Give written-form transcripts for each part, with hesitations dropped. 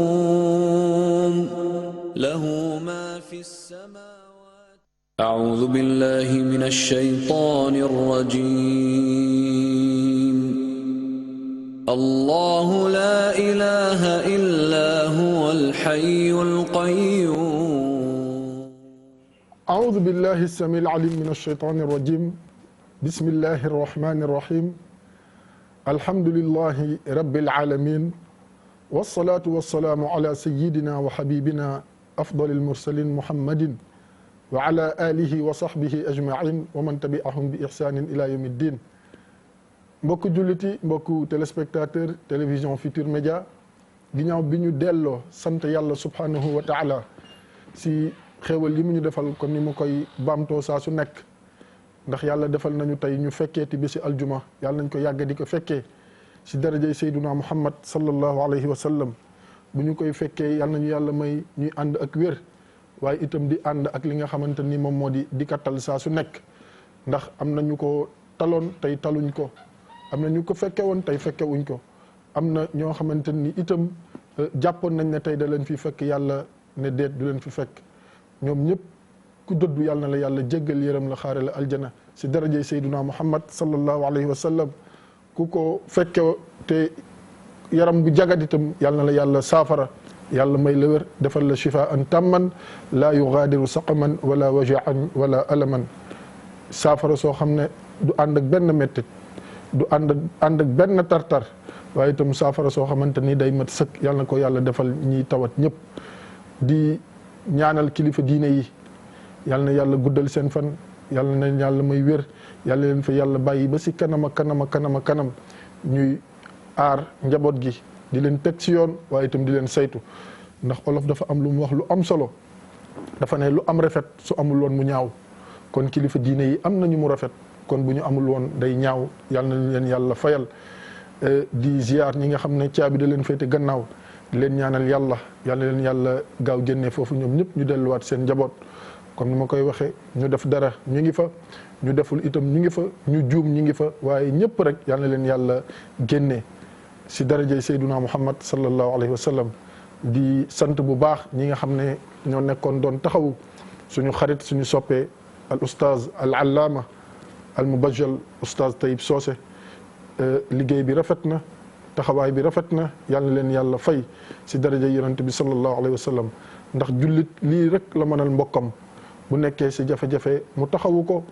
نوم له ما في السماوات أعوذ بالله من الشيطان الرجيم الله لا إله إلا هو الحي القيوم أعوذ بالله السميع العليم من الشيطان الرجيم بسم الله الرحمن الرحيم الحمد لله رب العالمين والصلاة والسلام على سيدنا وحبيبنا أفضل المرسلين محمد وعلى آله وصحبه أجمعين ومن تبعهم بإحسان إلى يوم الدين. mbokku julliti mbokku téléspectateur télévision Futurs Médias ginnaaw bi ñu delloo sant yàlla subhanahu wa taala si xéewal yi mu ñu defal comme ni mu koy baamtoo saa su nekk ndax yàlla defal nañu tey ñu fekkeeti bi si aljuma yàlla nañ ko yàgg di ko fekkee si darajay sayduna muhammad sallallahu alayhi wa sallam bu ñu koy fekkee yàlla nañu yàlla may ñuy ànd ak wér waaye itam di ànd ak li nga xamante ni moom moo di kattal saa su nekk ndax am na ñu ko taloon tey taluñ ko am na ñu ko fekke woon tey fekkewuñ ko am na ñoo xamante ni itam jàppoon nañ ne tey da leen fi fekk yàlla ne déet du leen fi fekk ñoom ñëpp ku dëddu yàlla na la yàlla jéggal yërëm la xaare la aljana si darajay sayduna muhammad sallallahu alayhi wa sallam ku ko fekke te yaram bu jagat itam yàlla na la yàlla saafara yàlla may la wér defal la shifaan tamman laa yugaadiru saqaman wala wajaan wala alaman saafara soo xam ne du ànd ak benn mettit du ànd ak benn tartar waaye itam saafara soo xamante ni day mat sëkk yàlla na ko yàlla defal ñiy tawat ñëpp di ñaanal kilifa diine yi yàlla na yàlla guddal seen fan yàlla na yàlla may wér yàlla leen fa yàlla bàyyi ba si kanam a kanam ñuy aar njaboot gi di leen teg si yoon waaye itam di leen saytu ndax olof dafa am lu mu wax lu am solo dafa ne lu am rafet su amul woon mu ñaaw kon kilifa diine yi am nañu mu rafet kon bu ñu amul woon day ñaaw yàlla na leen yàlla fayal di ziar ñi nga xam ne caabi da leen féete gannaaw di leen ñaanal yàlla leen yàlla gaaw génne foofu ñoom ñëpp ñu delluwaat seen njaboot comme ni ma koy waxee ñu def dara ñu ngi fa ñu deful itam ñu ngi fa ñu juum ñu ngi fa waaye ñëpp rek yàlla na leen yàlla génne si darajay sayduna muhammad sallallahu alayhi wa sallam di sant bu baax ñi nga xam ne ñoo nekkoon doon taxawu suñu xarit suñu soppee al oustaz al allaama al mubajjal oustaz Taïb Socé liggéey bi rafet na taxawaay bi rafet na yàlla na leen yàlla fay si daraja yonent bi sallallahu alayhi wa sallam ndax jullit lii rek la mënal mbokkam bu nekkee si jafe-jafe mu taxawu ko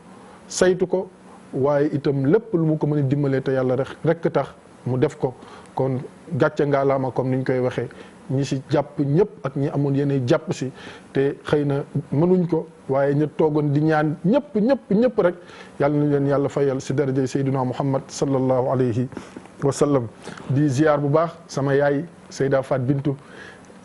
saytu ko waaye itam lépp lu mu ko mën a dimbalee te yàlla rek tax mu def ko kon gàcce ngaalaama comme niñ koy waxee ñi si jàpp ñëpp ak ñi amoon yéene jàpp si te xëy na mënuñ ko waaye ñu toogoon di ñaan ñëpp rek yàlla na leen yàlla fayal si darajay sayduna muhammad sallallahu alayhi wa sallam di ziar bu baax sama yaay Seyda Fat Bintu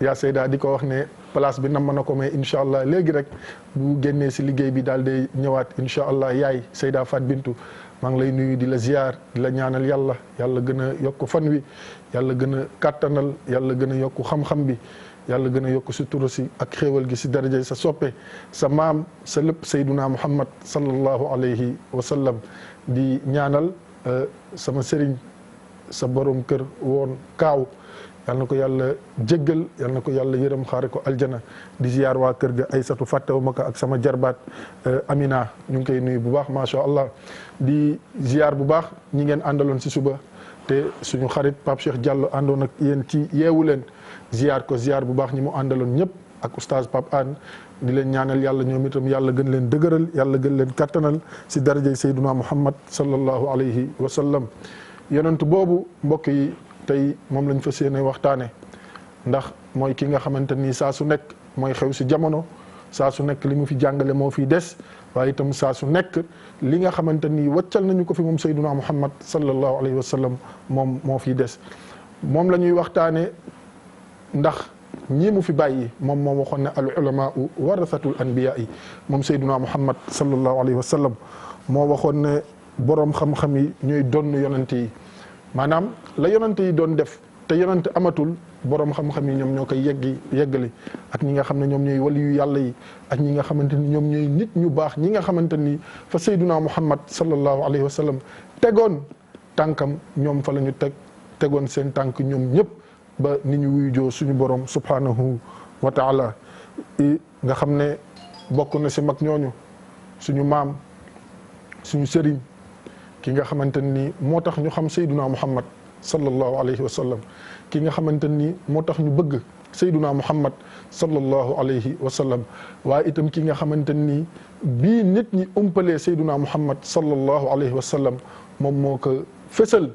yaa Seyda di ko wax ne place bi nam na ko mais incha allah léegi rek bu génnee si liggéey bi daal day ñëwaat incha allah yaay Seyda Fat Bintu maa ngi lay nuyu di la ziar di la ñaanal yàlla gën a yokk fan wi yàlla gën a kàttanal yàlla gën a yokk xam-xam bi yàlla gën a yokk si turu si ak xéewal gi si darajay sa soppe sa maam sa lépp sayduna muhammad sallallahu alayhi wa sallam di ñaanal sama sëriñ sa borom kër woon kaaw yal na ko yàlla jéggal yal na ko yàlla yërëm xaare ko aljana di ziar waa kër ga Aysatu fàttewuma ko ak sama jarbaat Amina ñu ngi koy nuyu bu baax macha allah di ziar bu baax ñi ngeen àndaloon si suba te suñu xarit Pape Cheikh Diallo àndoon ak yéen ci yeewu leen ziar ko ziar bu baax ñi mu àndaloon ñëpp ak oustaz Pape Anne di leen ñaanal yàlla ñoom itam yàlla gën leen dëgëral yàlla gën leen kattanal si darajay sayduna muhammad sallallahu alayhi wa sallam yonent boobu mbokk yi tey moom lañ fas yéene waxtaane ndax mooy ki nga xamante ni saa su nekk mooy xew si jamono saa su nekk li mu fi jàngale moo fi des waaye itam saa su nekk li nga xamante ni waccal nañu ko fi moom sayduna muhammad sallallahu alayhi wa sallam moom moo fi des moom la ñuy waxtaane ndax ñii mu fi bàyyi moom moo waxoon ne al ulamaau warasatul anbiya yi moom sayduna muhammad sallallahu alayhi wa sallam moo waxoon ne boroom xam-xam yi ñooy donn yonante yi maanaam la yonante yi doon def te yonante amatul boroom xam-xam yi ñoom ñoo koy yeggali ak ñi nga xam ne ñoom ñooy waliyu yàlla yi ak ñi nga xamante ni ñoom ñooy nit ñu baax ñi nga xamante ni fa sayduna muhammad sallallahu alayhi wa sallam tegoon tànkam ñoom fa la ñu tegoon seen tànk ñoom ñëpp ba ni ñu wuyu joo suñu borom subhanahu wa taala nga xam ne bokk na si mag ñooñu suñu maam suñu sëriñ ki nga xamante ni moo tax ñu xam sayduna muhammad sallallahu alayhi wa sallam ki nga xamante ni moo tax ñu bëgg sayduna muhammad sallallahu alayhi wa sallam waaye itam ki nga xamante ni bii nit ñi umpalee sayduna muhammad sallallahu alayhi wa sallam moom moo ko fësal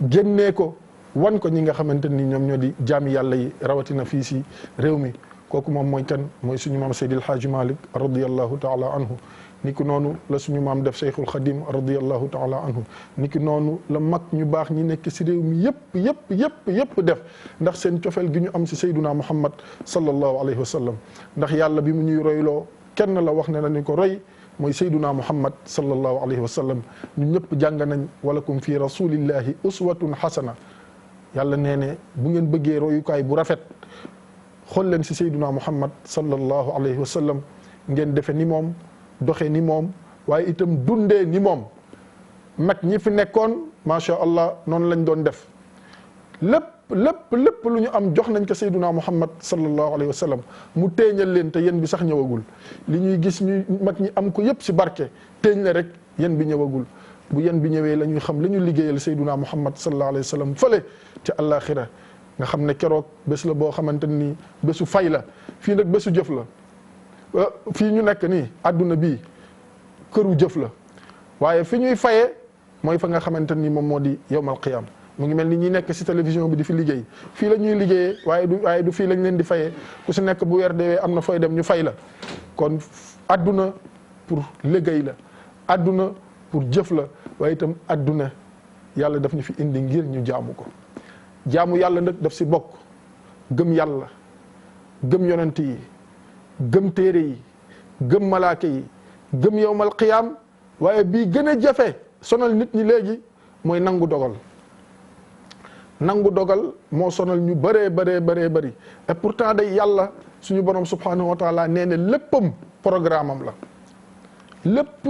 génnee ko wan ko ñi nga xamante ni ñoom ñoo di jaami yàlla yi rawatina fii si réew mi kooku moom mooy kan mooy suñu maam Seydil Haaji Malik radiyallahu taala anhu ni ki noonu la suñu maam def Cheikhul Khadim radiyallahu taala anhu ni ki noonu la mag ñu baax ñi nekk si réew mi yëpp def ndax seen cofeel gi ñu am si Seyduna Muhammad sallallahu alayhi wa sallam ndax yàlla bi mu ñuy royloo kenn la wax ne la ni ko roy mooy Seyduna Muhammad sallallahu alayhi wa sallam ñun ñëpp jàng nañ walakum fi rasulillahi uswatun hasana yàlla nee ne bu ngeen bëggee royukaay bu rafet xool leen si Seyduna Muhammad sallallahu alayhi wa sallam ngeen defe ni moom doxe ni moom waaye itam dundee ni moom mag ñi fi nekkoon macha allah noonu lañ doon def lépp lu ñu am jox nañ ko Seyduna Muhammad sallallahu alayhi wa sallam mu téeñal leen te yéen bi sax ñëwagul li ñuy gis ñu mag ñi am ko yëpp si barke téeñ la rek yéen bi ñëwagul bu yéen bi ñëwee la ñuy xam li ñu liggéeyal Seyduna Muhammad sallallahu alayhi wa sallam fële ca àllaaxira nga xam ne keroog bés la boo xamante ni bésu fay la fii nag bésu jëf la fii ñu nekk nii àdduna bii këru jëf la waaye fi ñuy fayee mooy fa nga xamante ni moom moo di yawmal qiyaam mu ngi mel ni ñi nekk si télévision bi di fi liggéey fii la ñuy liggéeyee waaye du fii lañ leen di fayee ku si nekk bu weer deewee am na fooy dem ñu fay la kon àdduna pour liggéey la àdduna pour jëf la waaye itam àdduna yàlla daf ñu fi indi ngir ñu jaamu ko jaamu yàlla nag daf si bokk gëm yàlla gëm yonent yi gëm téere yi gëm malaaka yi gëm yawmal qiyaam waaye bii gën a jafe sonal nit ñi léegi mooy nangu dogal moo sonal ñu bëree bëri et pourtant day yàlla suñu borom subhanahu wa taala nee na léppam programme am la lépp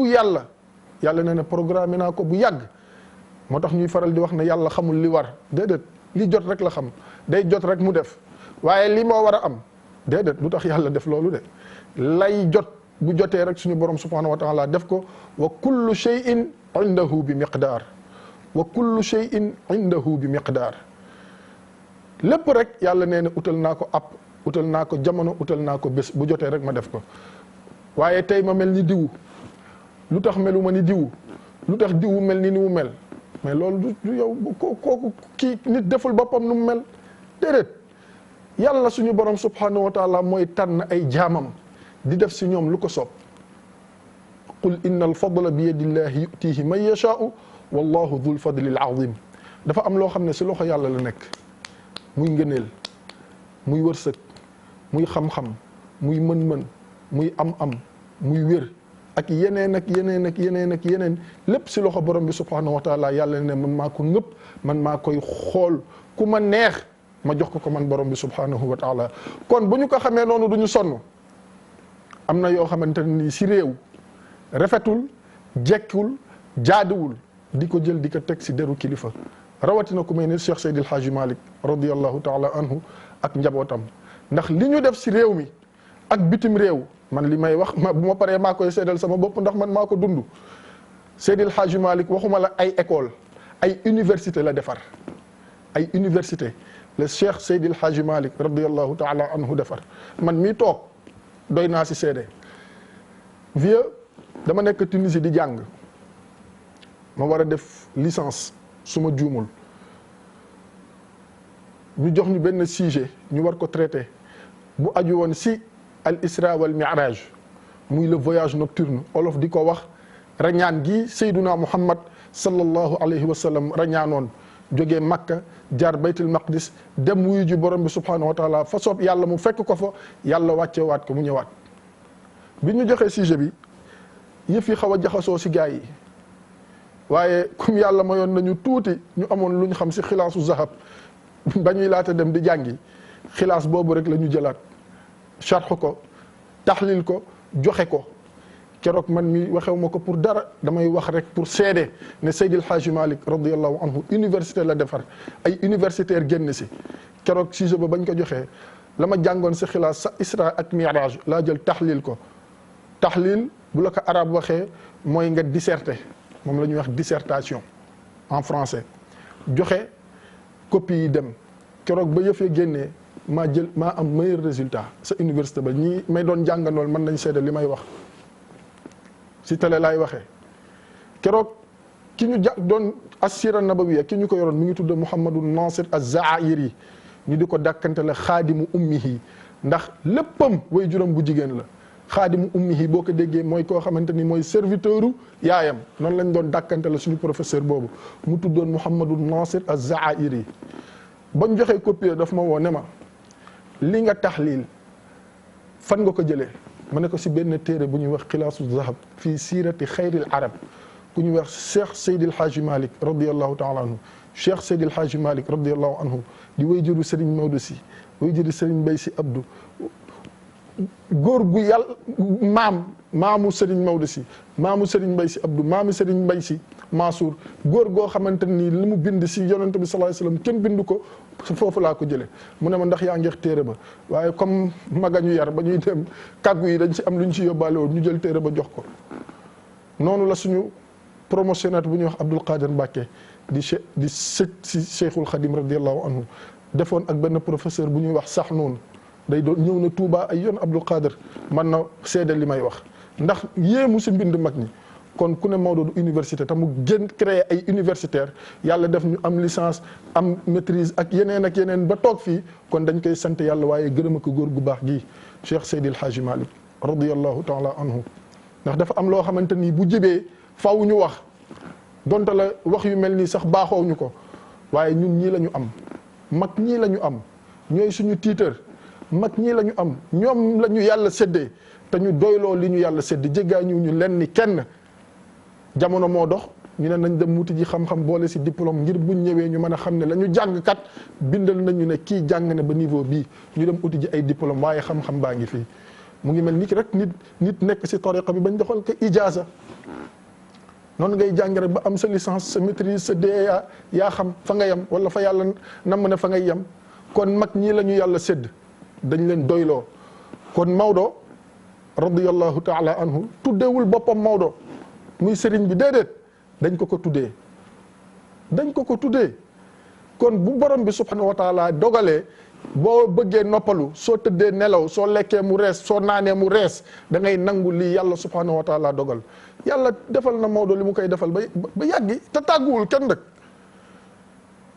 yàlla nee na programme naa ko bu yàgg moo tax ñuy faral di wax ne yàlla xamul li war déedéet li jot rek la xam day jot rek mu def waaye li moo war a am déedéet lu tax yàlla def loolu de lay jot bu jotee rek suñu borom subhanahu wa taala def ko wa kullu shay'in indahu bi miqdaar lépp rek yàlla nee na utal naa ko app utal naa ko jamono utal naa ko bés bu jotee rek ma def ko waaye tey ma mel ni diwu lu tax melu ma ni diwu lu tax diwu mel ni mu mel mais loolu du yow kooku kii nit deful boppam nu mu mel déedéet yàlla suñu borom subhanahu wa taala mooy tànn ay jaamam di def si ñoom lu ko soob qul inna al fadla bi yadillahi yutihi man yashaau wallahu dul fadli al azim dafa am loo xam ne si loxo yàlla la nekk muy ngëneel muy wërsëg muy xam-xam muy mën-mën muy am-am muy wér ak yeneen lépp si loxo borom bi subhanahu wa taala yàlla ne man maa ko ngëpp man maa koy xool ku ma neex ma jox ko man borom bi subhanahu wa taala kon bu ñu ko xamee noonu du ñu sonn am na yoo xamante ni si réew rafetul jekkul jaaduwul di ko jël di ko teg si deru kilifa rawatina ku may ne Cheikh Seydil Haaji Malik radiyallahu taala anhu ak njabootam ndax li ñu def si réew mi ak bitim réew man li may wax bu ma paree maa koy seedal sama bopp ndax man maa ko dund Seydil Haaji Malik waxuma la ay école ay université la defar ay université le Cheikh Seydil Haaji Malik radiyallahu taala anhu defar man mii toog doy naa si seede vieux dama nekk Tunisie di jàng ma war a def licence su ma juumul ñu jox ñu benn sujet ñu war ko traité bu aju woon si al isra wal mi'raj muy le voyage nocturne olof di ko wax rañaan gi Seyduna Muhammad sallallahu alayhi wa sallam rañaanoon jógee Makka jaar baytul maqdis dem wuyu ji borom bi subhanahu wa taala fa soob yàlla mu fekk ko fa yàlla wàccewaat ko mu ñëwaat bi ñu joxee sujet bi yëf yi xaw a jaxasoo si gaa yi waaye comme yàlla mayoon nañu tuuti ñu amoon lu ñu xam si xilaasu zahab ba ñuy laata dem di jàngi xilaas boobu rek la ñu jëlaat sharx ko taxlil ko joxe ko keroog man mi waxew ma ko pour dara damay wax rek pour seede ne Seydil Hadji Malick radiyallahu anhu université la defar ay universitaire génn si keroog sujet ba bañ ko joxee la ma jàngoon si xilaas sa Isra ak Miraj laa jël taxlil ko. taxlil bu la ko arabe waxee mooy nga disserter moom la ñuy wax dissertation en français joxe copie yi dem keroog ba yëfee génnee maa am meilleur résultat sa université ba ñii may doon jàngandool mën nañ seede li may wax si télé laay waxee keroog ki ñu doon assira nabawiya ki ñu ko yoroon mi ngi tudd Mouhamadou Nasir Az-Zaairi ñu di ko dàkkante la xaadimu ummihi ndax léppam way juróom bu jigéen la xaadimu ummihi boo ko déggee mooy koo xamante ni mooy serviteuru yaayam noonu lañ doon dàkkante la suñu professeur boobu mu tuddoon Mouhamadou Nasir Az-Zaairi bañ joxee copie daf ma woo ne ma li nga taxlil fan nga ko jëlee ma ne ko si benn téere bu ñuy wax xilaasu zahab fii siirati xayril arab ku ñuy wax Cheikh Seydil Hadji Malick radiyallahu taala anhu Cheikh Seydil Hadji Malick radiyallahu anhu di way juru Serigne Maodo si way juru Serigne Mbaye si Abdou góor gu yàlla maamu Serigne Maodo si maamu Serigne Mbaye si Abdou maamu Serigne Mbaye si Mansour góor goo xamante ni li mu bind si yonent bi sallallahu alayhi wasallam kenn bindu ko foofu laa ko jëlee mu ne ma ndax yaa ngeex téere ba waaye comme magañu yar ba ñuy dem kàggu yi dañ si am lu ñu si yóbbaale woon ñu jël téere ba jox ko noonu la suñu promotionnaire bu ñuy wax Abdoul Qadir Mbacké di sët si Cheikhul Khadim radiyallahu anhu defoon ak benn professeur bu ñuy wax sax noonu day doon ñëw na Touba ay yoon Abdoul Qadir man na seede li may wax ndax yéemu si mbind mag ñi kon ku ne Maodo du université te mu gën créer ay universitaire yàlla def ñu am licence am maîtrise ak yeneen ba toog fii kon dañ koy sant yàlla waaye gërëm ko góor gu baax gii Cheikh Seydil Hadji Malick radiyallahu taala anhu ndax dafa am loo xamante ni bu jibee faw ñu wax donte la wax yu mel nii sax baaxoo ñu ko waaye ñun ñii la ñu am mag ñii la ñu am ñooy suñu tiitër mag ñii la ñu am ñoom la ñu yàlla séddee te ñu doyloo li ñu yàlla sédd jéggaa ñu len ni kenn jamono moo dox ñu ne nañ dem wuti ji xam-xam boole si diplôme ngir buñ ñëwee ñu mën a xam ne la ñu jàng kat bindal nañu ne kii jàng na ba niveau bii ñu dem uti ji ay diplôme waaye xam-xam baa ngi fii mu ngi mel ni ki rek nit nekk si tariqa bi bañ doxal ko ijaasa noonu ngay jàng rek ba am sa licence sa maîtrise sa DEA yaa xam fa nga yem wala fa yàlla nam ne fa ngay yem kon mag ñii la ñu yàlla sédd dañ leen doyloo kon Maodo radiyallahu taala anhu tuddewul boppam Maodo muy sëriñ bi déedéet dañ ko tuddee kon bu borom bi subhanahu wa taala dogalee boo bëggee noppalu soo tëddee nelaw soo lekkee mu rees soo naanee mu rees da ngay nangu lii yàlla subhanahu wa taala dogal yàlla defal na Maodo li mu koy defal ba yàggi te tàgguwul kenn nag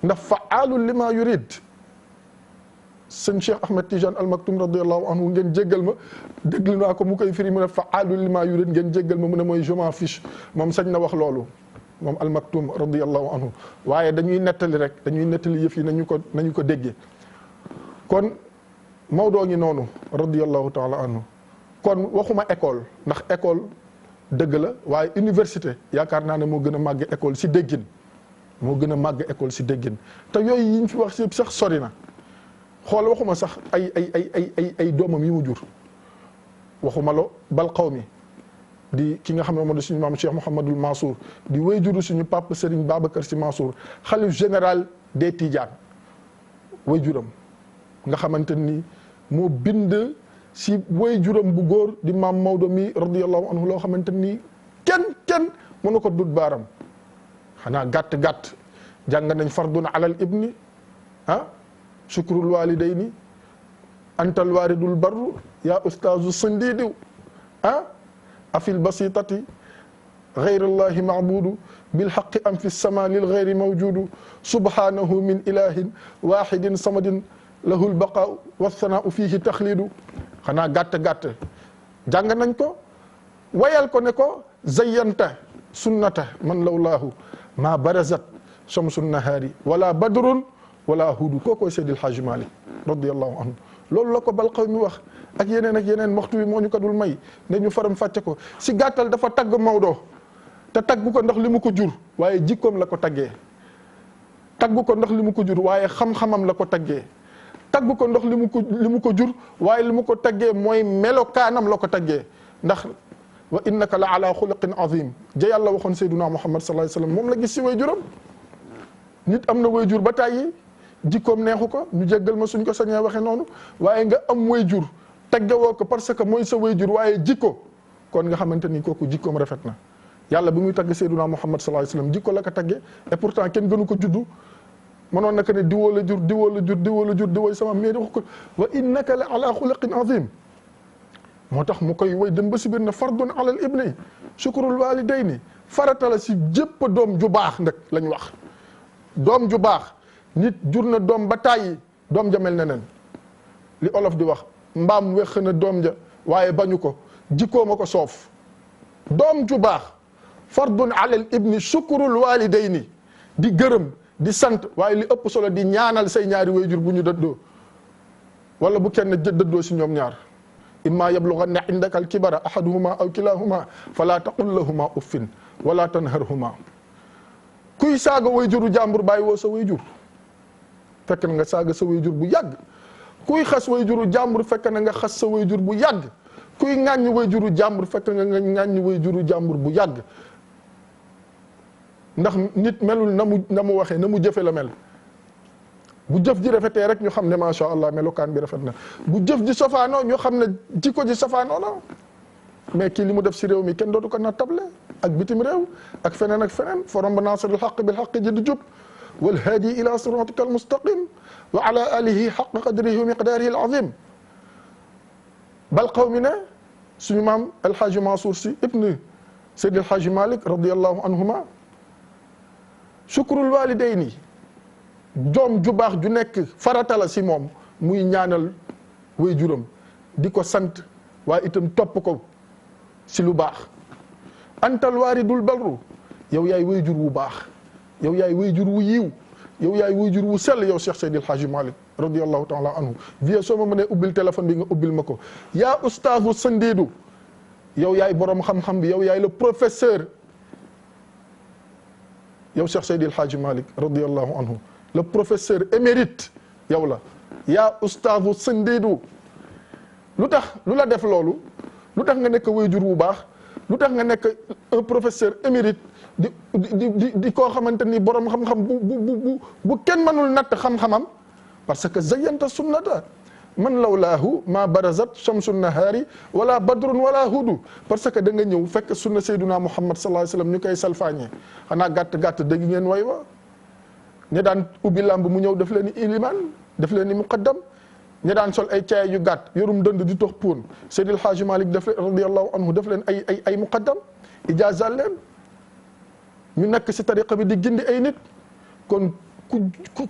ndax fa'aalun lima yurid sëñ Cheikh Ahmed Tidiane Al Maktoum radiyallahu anhu ngeen jéggal ma déglu naa ko mu koy firi mu ne fa'aalun lima yurid ngeen jéggal ma mu ne mooy je m'en fiche moom sañ na wax loolu moom Al Maktoum radiyallahu anhu waaye dañuy nettali rek dañuy nettali yëf yi nañu ko déggee kon Maodo ngi noonu radiyallahu taala anhu kon waxuma école ndax école dëgg la waaye université yaakaar naa ne moo gën a màgg école si déggin te yooyu yi ñu fi wax si sax sori na xool waxuma sax ay doomam yi mu jur waxuma lo bal qawmi di ki nga xam ne moo di suñu maam Cheikh Mouhamadul Mansour di way juru suñu papa Serigne Babacar Sy Mansour xalif général des Tidianes way juram nga xamante ni moo bind si way juram bu góor di maam Maodo mi radiyallahu anhu loo xamante ni kenn mënu ko dut baaram xanaa gàtt jàng nañ fardun alal ibni shukrul walidayni antal waridul barru ya ustazu sandidiw afil basitati ghayrullahi ma'budu bil haqqi am fi sama lil ghayri mawjudu subhanahu min ilahin wahidin samadin lahul baqa wa thana'u fihi takhlidu xanaa gàtt jàng nañ ko wayal ko ne ko zayyanta sunnata man lawlaahu ma barazat shamsun nahari wala badrun wala hudu kookooy Seydil Hadji Malick radiyallahu anhu loolu la ko bal xaw mi wax ak yeneen waxtu bi moo ñu ko dul may ne ñu faram fàcce ko si gàttal dafa tagg Maodo te tagg ko ndax li mu ko jur waaye jikkoom la ko taggee tagg ko ndax li mu ko jur waaye xam-xamam la ko taggee tagg ko ndax li mu ko jur waaye li mu ko taggee mooy melokaanam la ko taggee ndax wa innaka la ala xuluqin azim ja yàlla waxoon sayduna muhammad sallallahu alayhi wasallam moom la gis si wayjuram. nit am na wayjur ba tàyyi jikkoom neexu ko ñu jéggal ma suñ ko sañee waxee noonu waaye nga am wayjur teggewoo ko parce que mooy sa wayjur waaye jikko kon nga xamante ni kooku jikkoom rafet na. yàlla bi muy tagg sayduna muhammad sallallahu alayhi wasallam jikko la ko tagge et pourtant kenn gënu ko juddu mënoon na ko ne diwoo la jur diwoo la jur diwoo la jur diwooy sama mais wax ko wa innaka la ala xuluqin azim moo tax mu koy way dem ba si biir ne fardun alal ibni shukrul walidayni farata la si jëpp doom ju baax nag lañ wax. doom ju baax nit jur na doom ba tàyyi doom ja mel ne nen li olof di wax mbaam wex na doom ja waaye bañu ko jikkoo ma ko soof. doom ju baax fardun alal ibni shukrul walidayni di gërëm di sant waaye li ëpp solo di ñaanal say ñaari wayjur bu ñu dëddoo wala bu kenn dëddoo si ñoom ñaar. imma yablughanna indaka al-kibara ahaduhuma aw kilahuma fala taqul lahuma uffin wala tanharhuma. kuy saaga wayjuru jàmbur bàyyi woo sa wayjur fekk na nga saaga sa wayjur bu yàgg. kuy xas wayjuru jàmbur fekk na nga xas sa wayjur bu yàgg. kuy ŋàññ wayjuru jàmbur fekk na nga ŋàññ wayjuru jàmbur bu yàgg. ndax nit melul na mu waxee na mu jëfe la mel. bu jëf ji rafetee rek ñu xam ne macha allah melokaan bi rafet na bu jëf ji sofaanoo ñu xam ne jikko ji sofaanoo na mais kii li mu def si réew mi kenn dootu ko nattable ak bitim réew ak feneen forom ba naasiril xaq bil xaq ji di jub wal haadi ila siratika al mustaqim wa ala alihi xaq qadrihi wa miqdaarihi al azim bal qawmi ne suñu maam alxaaji Mansour si ibn Seydi alxaaji Malik radiallahu anhuma shukrul walidayni doom ju baax ju nekk farata la si moom muy ñaanal wayjuram di ko sant waaye itam topp ko si lu baax. antal waaridul barru yow yaay wayjur wu baax yow yaay wayjur wu yiw yow yaay wayjur wu sell yow Cheikh Seydi El Hadji Malick radiyallahu taala anhu vie soo ma mënee ubbil téléphone bi nga ubbil ma ko yaa ustaazu sandiidu yow yaay borom xam-xam bi yow yaay le professeur yow Cheikh Seydi El Hadji Malick radiyallahu anhu le professeur émérite yow la yaa ustaazu sandiidu lu tax lu la def loolu lu tax nga nekk wayjur wu baax lu tax nga nekk un professeur émérite di koo xamante ni borom xam-xam bu kenn mënul natt xam-xamam parce que zayyanta sunnata man lawlaahu ma barazat shamsu nahaari wala badrun wala hudu parce que da nga ñëw fekk sunna sayduna muhammad sallallahu alayhi wasallam ñu koy salfaañee xanaa gàtt dégg ngeen way wa ña daan ubbi làmb mu ñëw def leen ni iliman def leen ni muqaddam ña daan sol ay caaya yu gàtt yorum dënd di tox puun Seydil Hadji Malick def leen radiyallahu anhu def leen ay muqaddam ijaazal leen ñu nekk si tariqa bi di gindi ay nit kon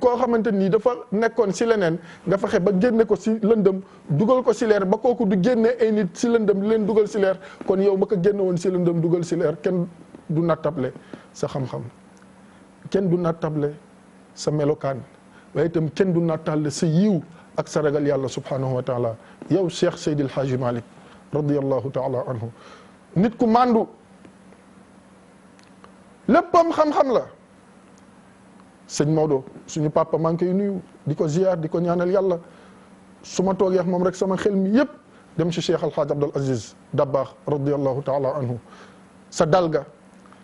koo xamante nii dafa nekkoon si leneen nga fexe ba génne ko si lëndëm dugal ko si leer ba kooku du génne ay nit si lëndëm di leen dugal si leer kon yow ma ko génne woon si lëndëm dugal si leer kenn du nattable sa xam-xam kenn du nattable sa melokaan waaye itam kenn du nattable sa yiw ak sa ragal yàlla subhanahu wa taala yow Cheikh Seydil Hadji Malick radiyallahu taala anhu nit ku màndu léppam xam-xam la sëñ Maodo suñu papa maa ngi koy nuyu di ko ziar di ko ñaanal yàlla su ma toogee moom rek sama xel mi yëpp dem ci Cheikh Alhaaj Abdul Aziz Dabakh radiyallahu taala anhu sa dalga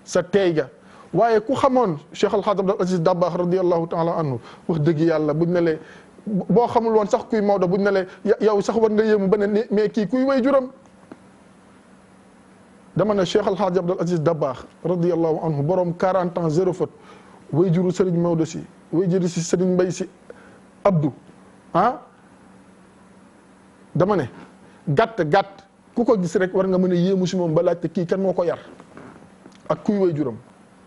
sa teey ga waaye ku xamoon Cheikh Alhaaj Abdul Aziz Dabakh radiyallahu taala anhu wax dëgg yàlla buñ ne lee boo xamul woon sax kuy Maodo buñ ne lee yow sax war nga yéemu ba ne mais kii kuy way juram dama ne Cheikh Alhaaj Abdul Aziz Dabakh radiyallahu anhu borom 40 ans zéro faute way juru Serigne Maodo si way juru si Serigne Mbaye si Abdou dama ne gàtt ku ko gis rek war nga mën a yéemu si moom ba laajte kii kan moo ko yar ak kuy way juram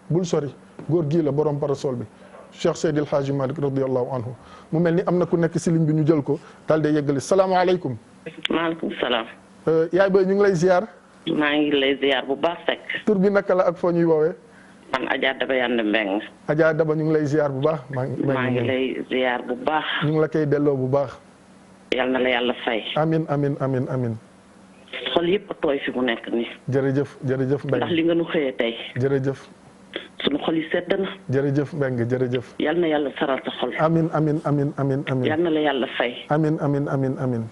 bul sori góor gii la borom parasol bi Cheikh Seydil Hadji Malick radiyallahu anhu mu mel ni am na ku nekk si ligne bi ñu jël ko daal di yeggali salaamaaleykum. maaleykum salaam. yaay booy ñu ngi lay ziar. maa ngi lay ziar bu baax fekk. tur bi naka la ak foo ñuy woowee. man Adja Daba Yande Mbeng. Adja Daba ñu ngi lay ziar bu baax. maa ngi lay ziar bu baax. ñu ngi la koy delloo bu baax. yal na la yàlla fay. amin amin amin amin xol yëpp tooy fi mu nekk nii. jërëjëf jërëjëf Mbeng. ndax li nga nu xëyee tey. jërëjëf. sunu xol yi sedd na. jërëjëf Mbeng jërëjëf. yal na yàlla saral sa xol. amin amin amin amin amin yal na la yàlla fay. amin amin amin amin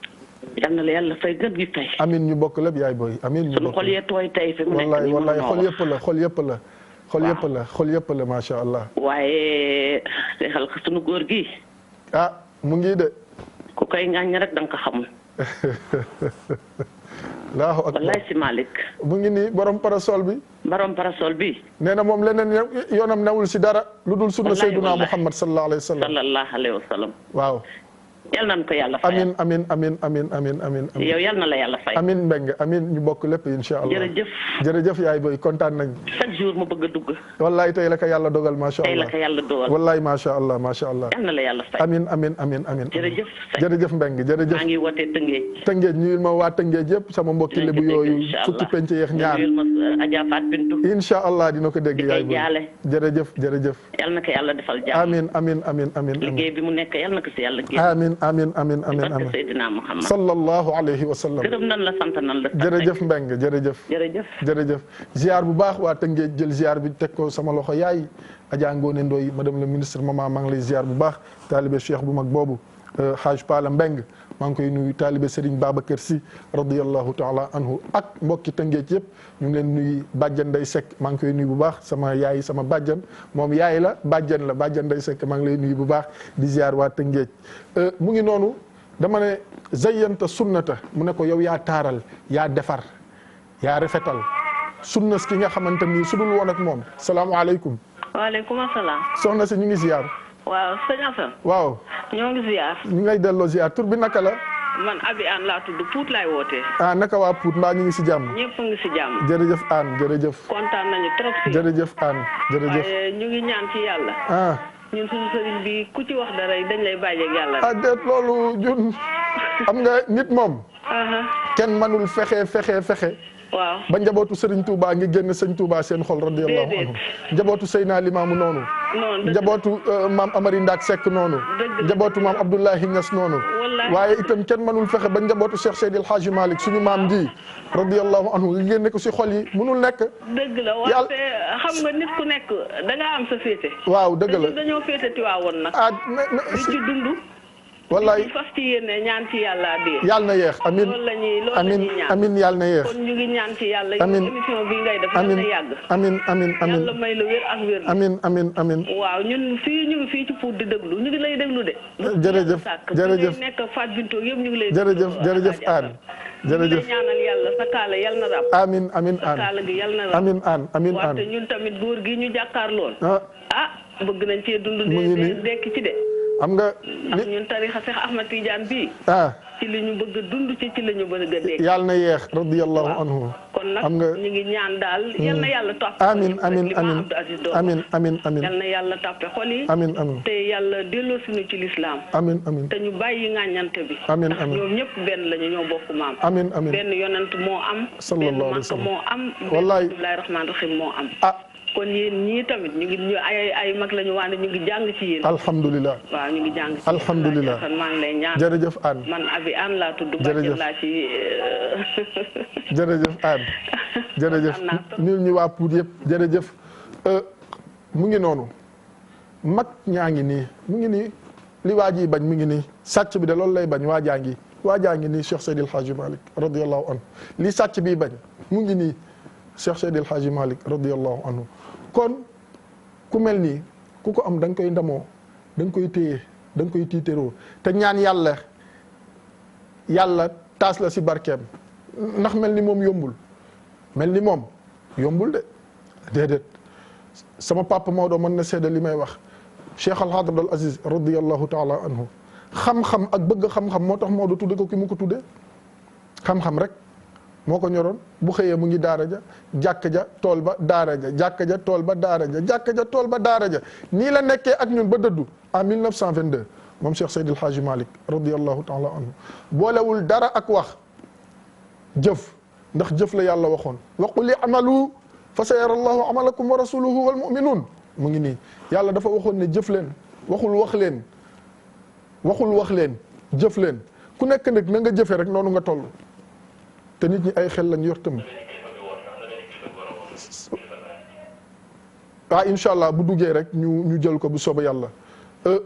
yal na la yàlla fay gën gi fay. amin ñu bokk lépp yaay booy amin ñu sunu bokk xol yee tooy tey fi mu nekk nii wallaay xol yëpp la xol yëpp la. xol yëpp la xol yëpp la macha allah. waaye seexal sunu góor gi. ah mu ngi de. ku koy ŋàññ rek da nga ko xamul. Allahu akbar wallaay si Malick. mu ngi nii borom parasol bi. borom parasol bi. nee na moom leneen yoonam newul si dara. lu dul sunna Seyduna Muhammad sallallahu alayhi wa sallam. sallallahu alayhi wa sallam. waaw. yal nañu ko yàlla fay. amin yow yal na la yàlla fay. amin Mbengue amin ñu bokk lépp incha allah. jërëjëf yaay boy kontaan nañ. chaque jour mu bëgg a dugg. wallaay tey la ko yàlla dogal macha allah tey la ko yàlla dogal. wallaay macha allah. yal na la yàlla fay. amin jërëjëf Mbengue jërëjëf. maa ngi wootee Tëngéej. Tëngéej ñuyul ma waa Tëngéej yëpp sama mbokki lebu yooyu fukki penc yeex ñaar. ñuyul ma Adja Fat Bintou. incha allah dina ko dégg yaay boy jaale. jërëjëf. yal na ko yàlla defal jàmm. amin liggéey bi mu nekk yal na ko si yàlla génn. amin barke Seydina Muhammad sallallahu alayhi wa sallam. gërëm nan la sant nan la. jërëjëf Mbengue jërëjëf. ziar bu baax waa Tëngéej jël ziar bi teg ko sama loxo yaay Adja Ngone Ndoye madame la ministre maman maa ngi lay ziar bu baax taalibe cheikh bu mag boobu Haj Pala Mbengue maa ngi koy nuyu taalibe Serigne Babacar Sy radiyallahu taala anhu ak mbokki Tëngéej yëpp ñu ngi leen nuyu bàjjan Ndeye Seck maa ngi koy nuyu bu baax sama yaay sama bàjjan moom yaay la bàjjan Ndeye Seck maa ngi lay nuyu bu baax di ziar waa Tëngéej mu ngi noonu dama ne zayyanta sunnata mu ne ko yow yaa taaral yaa defar yaa rafetal sunnas ki nga xamante ni su dul woon ak moom salaamaaleykum. waaleykum salaam. soxna si ñu ngi ziar. waaw sëñ Assane. waaw. ñoo ngi ziar. ñu ngay delloo ziar tur bi naka la. man Abi An laa tudd Pout laay wootee. ah naka waa Pout mbaa ñu ngi si jàmm. ñëpp a ngi si jàmm. jërëjëf An jërëjëf. kontaan nañu trop si. jërëjëf An jërëjëf. waaye ñu ngi ñaan ci yàlla. ah. ñun suñu sëriñ bi ku ci wax dara dañ lay bàyyeeg yàlla. ah déet loolu jun xam nga nit moom. kenn mënul fexe. waaw ba njabootu Serigne Touba ngi génn sëñ Touba seen xol radiyallahu anhu njabootu Seyna Limaamu noonu. njabootu maam Amari Ndak Seck noonu. njabootu maam Abdoulahi Niass noonu. waaye itam kenn mënul fexe ba njabootu Cheikh Seydil Hadji Malick suñu maam ji radiyallahu anhu nga génne ko si xol yi mënul nekk. dëgg la wante xam nga nit ku nekk da nga am sa féete. waaw dëgg la dañoo féete Tiwaawoon nag. di ci dund. wallaay fas ci yéene ñaan ci yàlla dee. yàlla na yeex amin loolu la ñuy ñaan amin yàlla na yeex. kon ñu ngi ñaan ci yàlla. amin émission bi ngay def amin na yàgg. amin yàlla may la wér ak wér. amin waaw ñun ñu ngi fii ci pour di déglu ñu ngi lay déglu de. jërëjëf nekk Fat Bintou yëpp ñu ngi lay. jërëjëf Aan jërëjëf ñaanal yàlla sa kaala yal na rab. amin Aan sa kaala gi yal na rab. amin Aan wante ñun tamit góor gi ñu jàkkaarloon. bëgg nañ cee dund. dekk ci de. xam nga ndax ñun tarixa Cheikh Ahmad Tidiane bii. ci li ñu bëgg a dund ci la ñu bëgg a dégg. yàlla na yeex radiyallahu anhu. kon nag xam nga ñu ngi ñaan daal. yal na yàlla topp. amin yal na yàlla toppe xol yi. amin te yàlla delloo suñu ci lislaam. amin te ñu bàyyi ŋàññante bi. amin ndax ñoom ñëpp benn lañu ñoo bokk maam. amin benn yonent moo am. sallallahu alayhi wa sallam benn moo am. wallaay benn bismillahi rahmaani rahim moo am. kon yéen ñii tamit ñu ngi ay mag lañu waane ñu ngi jàng ci yéen. alhamdulilah waaw ñu ngi jàng ci yéen. alhamdulilah maa ngi lay ñaan. jërëjëf Aan man Abi Aan laa tudd. jërëjëf laa ci. jërëjëf Aan jërëjëf ñun ñu waa Pout yëpp jërëjëf mu ngi noonu mag ñaa ngi nii mu ngi nii li waa ji bañ mu ngi nii sàcc bi de loolu lay bañ waa jaa ngi nii Cheikh Seydil Hadji Malick radiyallahu anhu li sàcc bi bañ mu ngi nii Cheikh Seydil Hadji Malick radiyallahu anhu kon ku mel nii ku ko am da nga koy ndamoo da nga koy téye da nga koy tiiteroo te ñaan yàlla taas la si barkeem ndax mel ni moom yombul de déedéet sama papa Maodo mën na seede li may wax Cheikh Al Hadj Abdul Aziz radiyallahu taala anhu xam-xam ak bëgg xam-xam moo tax Maodo tudde ko ki mu ko tudde xam-xam rek moo ko ñoroon bu xëyee mu ngi daara ja jàkk ja tool ba daara ja jàkk ja tool ba daara ja jàkk ja tool ba daara ja nii la nekkee ak ñun ba dëddu en 1922 moom Cheikh Seydil Hadji Malick radiyallahu taala anhu boolewul dara ak wax jëf ndax jëf la yàlla waxoon wa qul i'malu fa sayara allahu amalakum wa rasuluhu wal mu'minun mu ngi nii yàlla dafa waxoon ne jëf leen waxul wax leen jëf leen ku nekk nag na nga jëfe rek noonu nga toll te nit ñi ay xel lañ yor tam incha allah bu duggee rek ñu jël ko bu soobee yàlla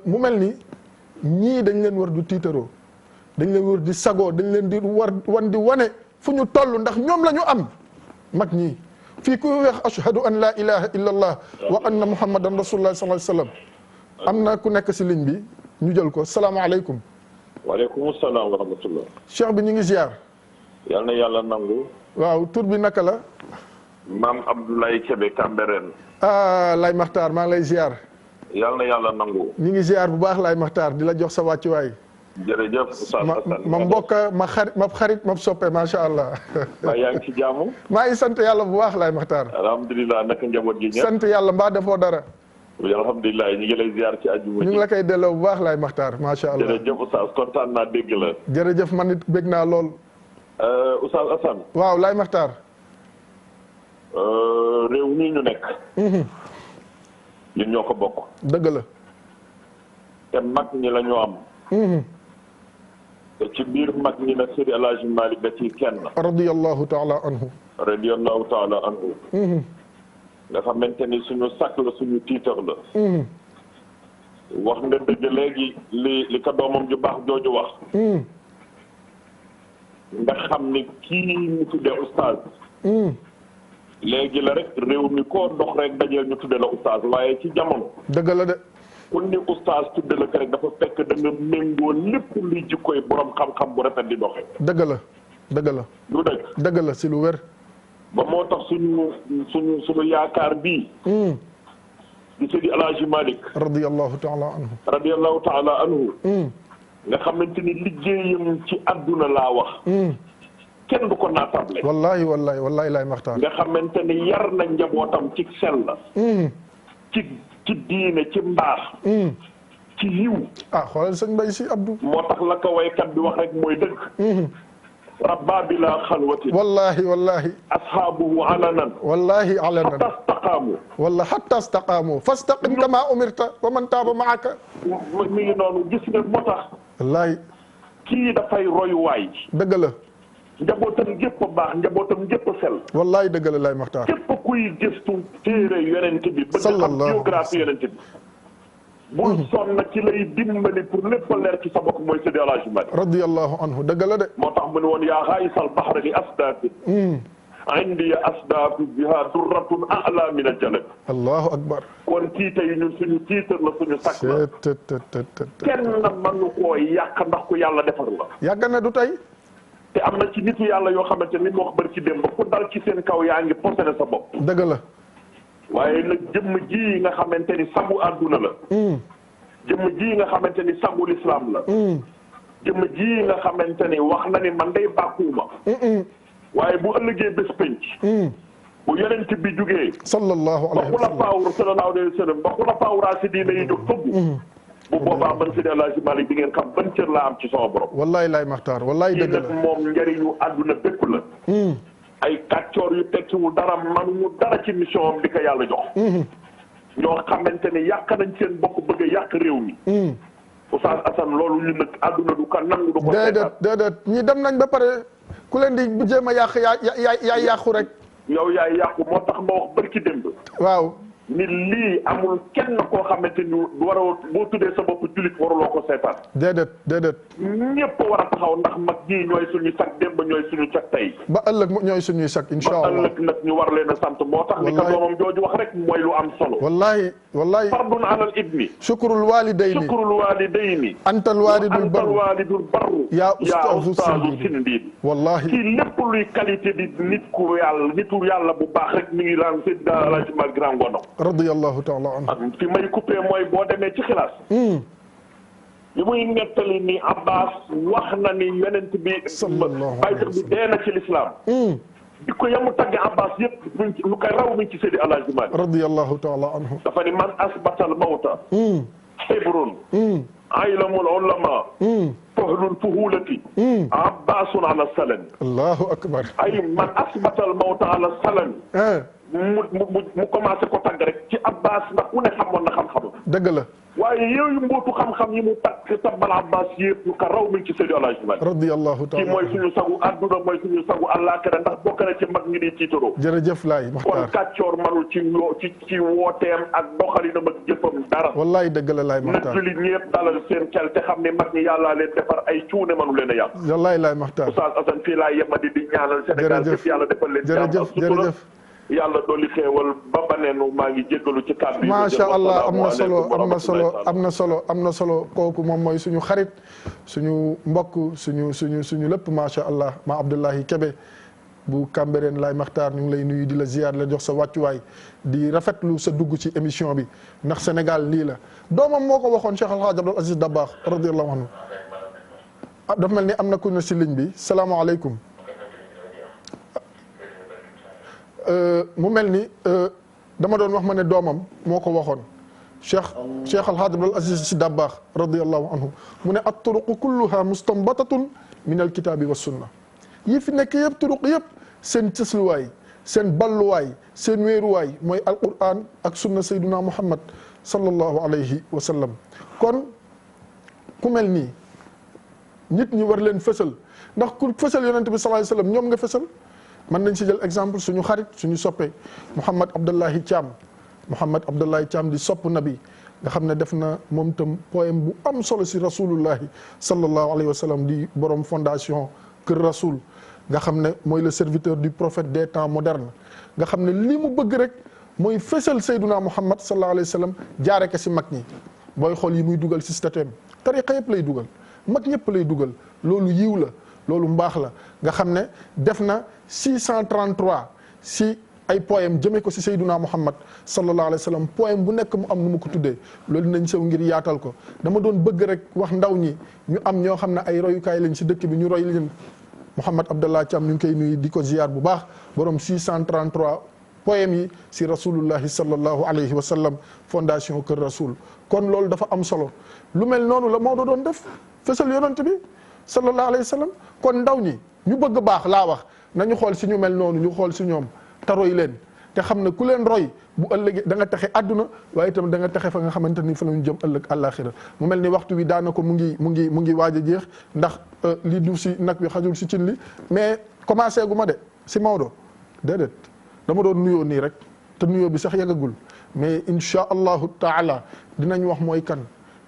mu mel ni ñii dañ leen war du tiitaroo dañ leen war di sagoo dañ leen di wan di wane fu ñu toll ndax ñoom la ñu am mag ñii fii ku wax ashhadu an la ilaha illa allah wa anna muhammadan rasulullah sallallahu alayhi wasallam am na ku nekk si ligne bi ñu jël ko salaamaaleykum. waaleykum salaam wa rahmatullah. cheikh bi ñu ngi ziar. yal na yàlla nangu. waaw tur bi naka la. maam Abdoulaye Kébé Cambérène. Lay Maxtaar maa ngi lay ziar. yal na yàlla nangu. ñu ngi ziar bu baax Lay Maxtaar di la jox sa wàccuwaay. jërëjëf Oustaz Assane. ma mbokk ma xarit ma soppe macha allah. waaw yaa ngi ci jaamu. maa ngi sant yàlla bu baax Lay Maxtaar. alhamdulilah naka njaboot gi ñëpp. sant yàlla mbaa defoo dara. alhamdulilah ñu ngi lay ziar ci àjjuma ji. ñu ngi la koy delloo bu baax Lay Maxtaar macha allah. jërëjëf Oustaz kontaan naa dégg la. jërëjëf man it bég naa lool. Oustaz Assane. waaw Lay Maxtaar. réew mi ñu nekk. ñun ñoo ko bokk. dëgg la. te mag ñi la ñu am. te ci biir mag ñi nag Seydi El Hadji Malick da ciy kenn. radiyallahu taala anhu. radiyallahu taala anhu. nga xamante ni suñu sàkk la suñu tiitar la. wax nga dëgg léegi li ko doomam ju baax jooju wax. nga xam ni kii ñu tuddee oustaz. léegi la rek réew mi koo dox rek dajeel ñu tudde la oustaz waaye ci jamono. dëgg la de. ku ni oustaz tudde la ko rek dafa fekk da nga méngoo lépp luy jikkoy borom xam-xam bu rafet di doxe dëgg la dëgg la. lu dëgg. dëgg la si lu wér. ba moo tax suñu yaakaar bii. di Seydi El Hadji Malick. radiyallahu taala anhu. radiyallahu taala anhu. nga xamante ni liggéeyam ci àdduna laa wax. kenn du ko naatable. wallahi wallahi wallahi Lay Maxtaar. nga xamante ni yar na njabootam ci sell. ci diine ci mbaax. ci yiw. xoolal sëñ Mbay Si Abdou. moo tax la ko waykat bi wax rek mooy dëgg. rabba bila xalwatin. wallahi wallahi. ashaabuhu alanan. wallahi alanan. hatta staqaamu. wala hatta staqaamu fastaqim kama umirta wa man taaba maaka. mi ngi noonu gis nga moo tax. wallahi. kii dafay royuwaay. dëgg la. njabootam gépp a baax njabootam gépp a sell. wallahi dëgg la Lay Maxtaar. képp kuy gëstu téere yonent bi. bëgg xam biographie yonent bi. bul sonn ci lay dimbali pour lépp a leer ci sa bopp mooy Seydi El Hadji Malick. radiyallahu anhu dëgg la de. moo tax mu ne woon yaa xaayisal baxri li asdaafi. indi asdaafi biha durratun a'la min al-jalab. allahu akbar. kon kii tey ñun suñu tiitar la suñu sakk la. kenn mënu koo yàq ndax ku yàlla defar la. yàgg na du tey. te am na ci nitu yàlla yoo xamante ni mu wax bari ci démb ku dal ci seen kaw yaa ngi posé sa bopp. dëgg la. waaye nag jëmm ji nga xamante ni sangu àdduna la. jëmm ji nga xamante ni sangu lislaam la. jëmm ji nga xamante ni wax na ni man day bàkkuuma. waaye bu ëllëgee bés penc. bu yonent bi jugee. sallallahu alayhi wa sallam ba xulafaa raasidiina yi jóg fëgg. bu boobaa man Seydi El Hadji Malick di ngeen xam ban cër laa am ci sama borom. wallahi Lay Maxtaar wallahi dëgg la nag moom njëriñu àdduna bépp la. ay kàccoor yu tekkiwul dara manuñu dara ci mission am di ko yàlla jox. ñoo xamante ne yàq nañ seen bokk bëgg a yàq réew mi. Oustaz Assane loolu ñu nag àdduna du ko nangu du ko seetaan. déedéet ñi dem nañ ba pare ku leen di jéem a yàq yaa yàqu rek. yow yaay yàqu moo tax ma wax barki démb. waaw. ni lii amul kenn koo xamante ni waroo boo tuddee sa bopp jullit waruloo ko seetaan. déedéet. ñëpp war a taxaw ndax mag ñii ñooy suñu sag démb ñooy suñu sag tey. ba ëllëg ñooy suñuy sag incha allah ba ëllëg nag ñu war leen a sant moo tax. ni ko doomam jooju wax rek mooy lu am solo. wallahi. fardun alal ibni. shukrul walidayni. antal walidul barru. yaa ustaazu sindiid. wallahi. kii lépp luy qualité di nitu yàlla bu baax rek mi ngi daan Seydi El Hadji Malick Grand Ngono. radiyallahu taala anhu. fi may coupé mooy boo demee ci xilaas. li muy nettali ni Abbas wax na ni yonent bi. baykat bi dee na ci lislaam. di ko yamu tagge Abbas yëpp lu koy raw mi ci Seydi El Hadji Malick. radiyallahu taala anhu. dafa ni man asbatal mawta. xibrun. aylamul ulama. fahlul fuhulati. Abbasun ala salami. allahu akbar. ay man asbatal mawta ala salami. mu commencé ko tagg rek ci Abbas ndax ku ne xamoon na xam-xam. dëgg la. waaye yooyu mbootu xam-xam yi mu takk tabbal Abbas yëpp ka raw mi ci Seydi El Hadji Malick. radiyallahu taala kii mooy suñu sagu àdduna mooy suñu sagu àllaaxira ndax bokk na ci mag ñi di tiitaroo. jërëjëf laay Maxtaar kon kàccoor manul ci wooteem ak doxalinam ak jëfam dara. wallaay dëgg la laay Maxtaar. na jullit ñëpp dalal seen xel te xam ne mag ñi yàllaa leen defar ay cuune manu leen a yàq. wallaay laay Maxtaar. Oustaz Assane fii laay yemadi di ñaanal Sénégal yëpp yàlla defal leen jàmm jërëjëf yàlla dolli xéewal ba baneenu maa ngi jéggalu ci kàddu yi. macha allah am na solo kooku moom mooy suñu xarit suñu mbokk suñu lépp macha allah ma Abdullahi Kebe bu Cambérène laay Maxtaar ñu ngi lay nuyu di la ziar la jox sa wàccuwaay di rafetlu sa dugg ci émission bi ndax Sénégal lii la doomam moo ko waxoon Cheikh Alhaaj Abdul Aziz Dabakh radiyallahu anhu dafa mel ni am na ku ne si ligne bi salaamaaleykum. mu mel ni dama doon wax ma ne doomam moo ko waxoon Cheikh Alhaaj Abdul Aziz Si Dabakh radiyallahu anhu mu ne at-turuqu kulluha mustanbatatun min al-kitaabi wa sunna yi fi nekk yëpp turuq yëpp seen cësluwaay seen balluwaay seen wéeruwaay mooy alquran ak sunna sayduna muhammad sallallahu alayhi wa sallam kon ku mel nii nit ñi war leen fësal ndax ku fësal yonente bi sallallahu alayhi wa sallam ñoom nga fësal mën nañ si jël exemple suñu xarit suñu soppe Mouhamed Abdallahi Thiam di sopp nabi nga xam ne def na moom itam poème bu am solo si rasulullahi sallallahu alayhi wa sallam di borom fondation Kër Rasoul nga xam ne mooy le serviteur du prophète des temps modernes nga xam ne li mu bëgg rek mooy fësal Seyduna Muhammad sallallahu alayhi wa sallam jaare ko si mag ñi booy xool yi muy dugal si statut tariqa yëpp lay dugal mag ñëpp lay dugal loolu yiw la loolu mbaax la nga xam ne def na 633 si ay poème jëmee ko si Seyduna Muhammad sallallahu alayhi wa sallam poème bu nekk mu am nu mu ko tuddee loolu nañ sew ngir yaatal ko dama doon bëgg rek wax ndaw ñi ñu am ñoo xam ne ay royukaay lañ si dëkk bi ñu roy leen Mouhamed Abdallah Thiam ñu ngi koy nuyu di ko ziar bu baax borom 633 poème yi si rasulullahi sallallahu alayhi wa sallam fondation Kër Rasoul kon loolu dafa am solo lu mel noonu la Maodo doon def fësal yonent bi sallallahu alayhi wa sallam kon ndaw ñi ñu bëgg baax laa wax nañu xool si ñu mel noonu ñu xool si ñoom te roy leen te xam ne ku leen roy bu ëllëgee da nga taxe àdduna waaye itam da nga taxe fa nga xamante ni fa la ñu jëm ëllëg àllaaxira mu mel ni waxtu wi daanaka mu ngi waaj a jeex ndax li du si nag wi xajul si cin li mais commencé gu ma de si Maodo déedéet dama doon nuyoo nii rek te nuyoo bi sax yàggagul mais insha allahu taala dinañ wax mooy kan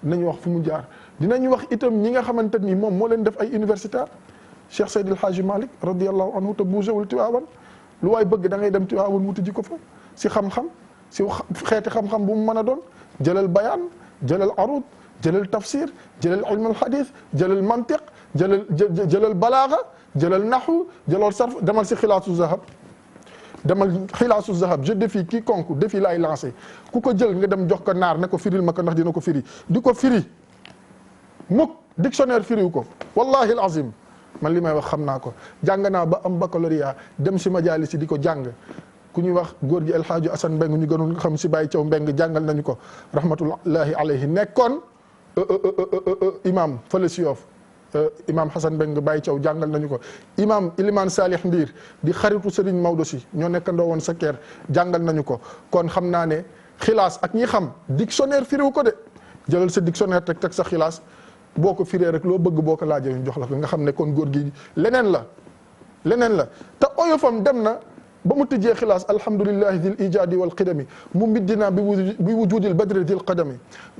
dinañ wax fu mu jaar dinañ wax itam ñi nga xamante ni moom moo leen def ay universitaire Cheikh Seydi El Hadji Malick radiyallahu anhu te bougéwul Tiwaawan lu waay bëgg da ngay dem Tiwaawan wuti ji ko fa si xam-xam si xeeti xam-xam bu mu mën a doon jëlal bayaan jëlal arud jëlal tafsir jëlal ilmul hadith jëlal mantiq jëlal balaaga jëlal naxu jëlal sarf demal si xilaasu zahab je défie quiconque défi laay lancé ku ko jël nga dem jox ko naar ne ko firil ma ko ndax dina ko firi di ko firi mukk dictionnaire firiw ko wallahi al azim man li may wax xam naa ko jàng naa ba am baccalauréat dem si majalis si di ko jàng ku ñuy wax góor gi El Hadji Assane Mbeng ñu gënoon xam si Baye Thiaw Mbeng jàngal nañu ko rahmatullahi alayhi nekkoon imam fële si Yoff imam Hassan Mbeng Baye Thiaw jàngal nañu ko imam Iliman Salih Ndiir di xaritu Serigne Maodo si ñoo nekkandoo woon sa kër jàngal nañu ko kon xam naa ne xilaas ak ñi xam dictionnaire firiw ko de jëlal sa dictionnaire teg sa xilaas boo ko firee rek loo bëgg boo ko laajee ñu jox la ko nga xam ne kon góor gi leneen la te oyofam dem na ba mu tijjee xilaas alhamdulillahi dil ijaadi wal qidami mu middina bi wujudil badri dil qadami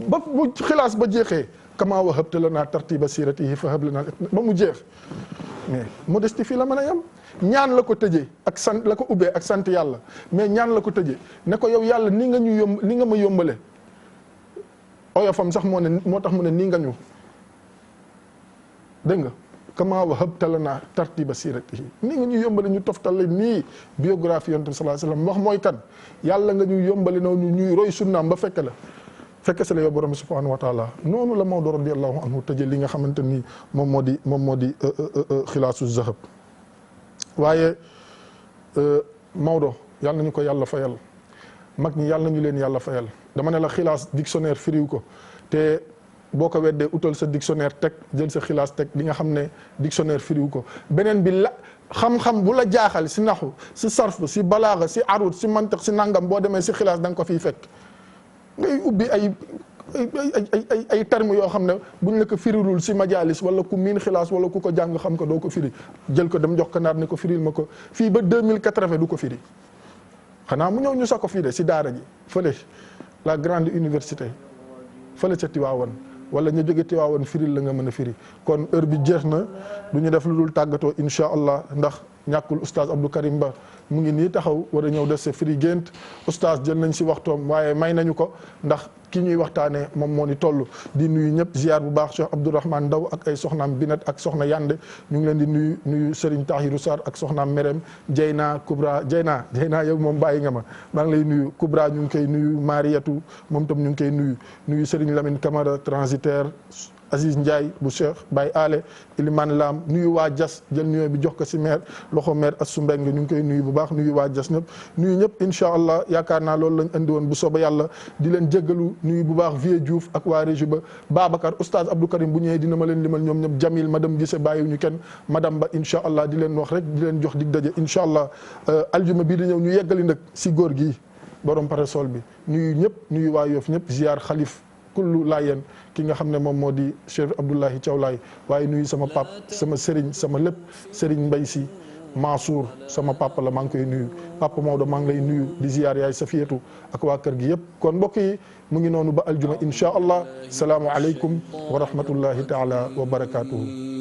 ba bu xilaas ba jeexee kama wahabta lana tartiba siratihi fa hab lana ba mu jeex mais modestie fii la mën a yem ñaan la ko tëjee ak sant la ko ubbee ak sant yàlla mais ñaan la ko tëjee ne ko yow yàlla ni nga ma yombale oyofam sax moo tax mu ne nii nga ñu dégg nga kama wahabta lana tartiba siratihi nii nga ñu yombale ñu toftale nii biographie yonent bi sallallahu alayhi wasallam wax mooy kan yàlla nga ñu yombale noonu ñuy roy sunnaam ba fekk sa la yow borom subhanahu wa taala noonu la Maodo radiyallahu anhu tëjee li nga xamante ni moom moo di xilaasu zahab waaye Maodo yàlla nañu ko yàlla fayal mag ñi yàlla nañu leen yàlla fayal dama ne la xilaas dictionnaire firiw ko te boo ko weddee utal sa dictionnaire teg jël sa xilaas teg di nga xam ne dictionnaire firiw ko beneen bi xam-xam bu la jaaxal si naxu si sarf si balaaga si arut si mantiq si nangam boo demee si xilaas da nga ko fiy fekk ngay ubbi ay termes yoo xam ne buñ la ko firilul si majalis wala ku miin xilaas wala ku ko jàng xam ko doo ko firi jël ko dem jox ko naar ne ko firil ma ko fii ba 2080 du ko firi xanaa mu ñëw ñu sa ko fii de si daara ji fële la grande université fële ca Tiwaawan wala ñu jóge Tiwaawan firil la nga mën a firi kon heure bi jeex na du ñu def lu dul tàggatoo incha allah ndax ñàkkul oustaz Abdou Karim Ba mu ngi nii taxaw war a ñëw des sa firi gént oustaz jël nañ si waxtoom waaye may nañu ko ndax ki ñuy waxtaanee moom moo ni toll di nuyu ñëpp ziar bu baax Cheikh Abdourahmane Ndaw ak ay soxnaam Binet ak soxna Yande ñu ngi leen di nuyu Serigne Tahirou Sarr ak soxnaam Merem Jeyna Kubra Jeyna yow moom bàyyi nga ma maa ngi lay nuyu Kubra ñu ngi koy nuyu Mariatu moom tam ñu ngi koy nuyu Serigne Lamine Camara transitaire Aziz Ndiaye bu Cheikh Baye Ale Ilimane Lam nuyu waa Jas jël nuyoo bi jox ko si maire loxo maire Assou Mbengue ñu ngi koy nuyu bu baax nuyu waa Jas ñëpp nuyu ñëpp incha allah yaakaar naa loolu lañ andi woon bu soobee yàlla di leen jéggalu nuyu bu baax Vieux Diouf ak waa régie ba Babacar oustaz Abdou Karim bu ñëwee dina ma leen limal ñoom ñëpp Jamil madame Gise bàyyiwuñu kenn madame Ba incha allah di leen wax rek di leen jox dig daje incha allah aljuma bii di ñëw ñu yeggali nag si góor gi borom parasol bi nuyu ñëpp nuyu waa Yoff ñëpp ziar xalif kullu laayeen ki nga xam ne moom moo di Cheikh Abdoulahi Thiaw Laye waaye nuyu sama pap sama sëriñ sama lépp sëriñ Mbay Si Mansour sama papa la maa ngi koy nuyu papa Maodo maa ngi lay nuyu di ziyaar yaay Safiyatu ak waa kër gi yëpp kon mbokk yi mu ngi noonu ba aljuma insha allah salaamu aleykum wa rahmatullahi taala wa barakatuhu